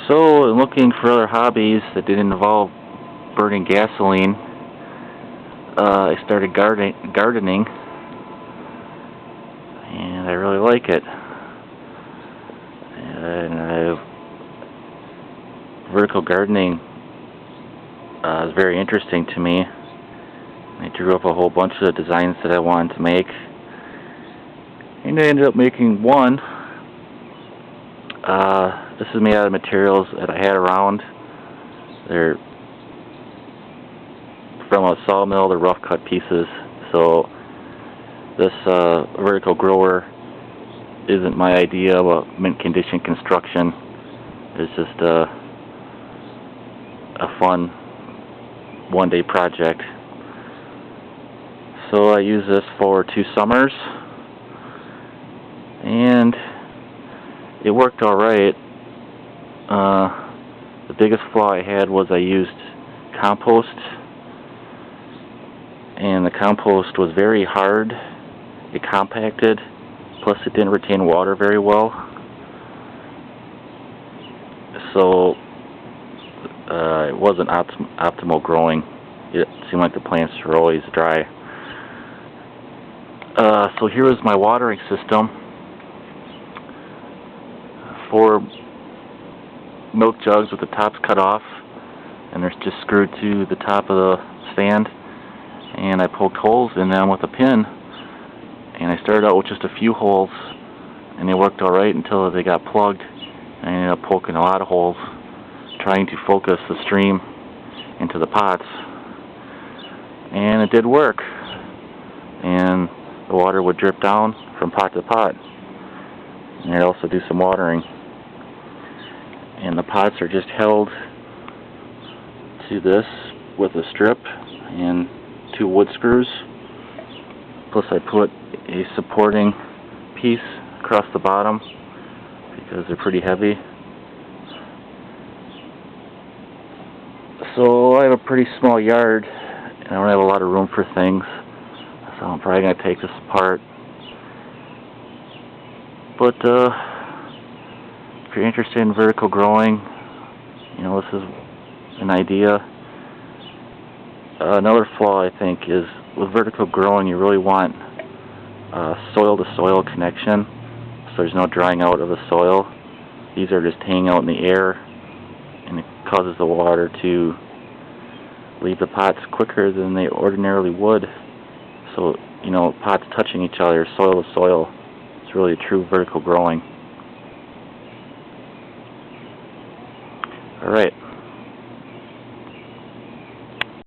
So, in looking for other hobbies that didn't involve burning gasoline, I started gardening, and I really like it. And vertical gardening is very interesting to me. I drew up a whole bunch of designs that I wanted to make, and I ended up making one. This is made out of materials that I had around. They're from a sawmill, they're rough cut pieces. So this vertical grower isn't my idea of mint condition construction. It's just a fun one-day project. So I used this for 2 summers, and it worked alright. The biggest flaw I had was I used compost, and the compost was very hard. It compacted, plus it didn't retain water very well. So it wasn't optimal growing. It seemed like the plants were always dry. So here was my watering system. 4 milk jugs with the tops cut off, and they're just screwed to the top of the stand, and I poked holes in them with a pin, and I started out with just a few holes, and they worked alright until they got plugged. I ended up poking a lot of holes, trying to focus the stream into the pots, and it did work, and the water would drip down from pot to pot, and I'd also do some watering. And the pots are just held to this with a strip and 2 wood screws. Plus I put a supporting piece across the bottom because they're pretty heavy. So I have a pretty small yard and I don't have a lot of room for things. So I'm probably going to take this apart. But if you're interested in vertical growing, you know, this is an idea. Another flaw, I think, is with vertical growing, you really want soil-to-soil connection, so there's no drying out of the soil. These are just hanging out in the air, and it causes the water to leave the pots quicker than they ordinarily would. So, you know, pots touching each other, soil-to-soil, it's really a true vertical growing. Alright.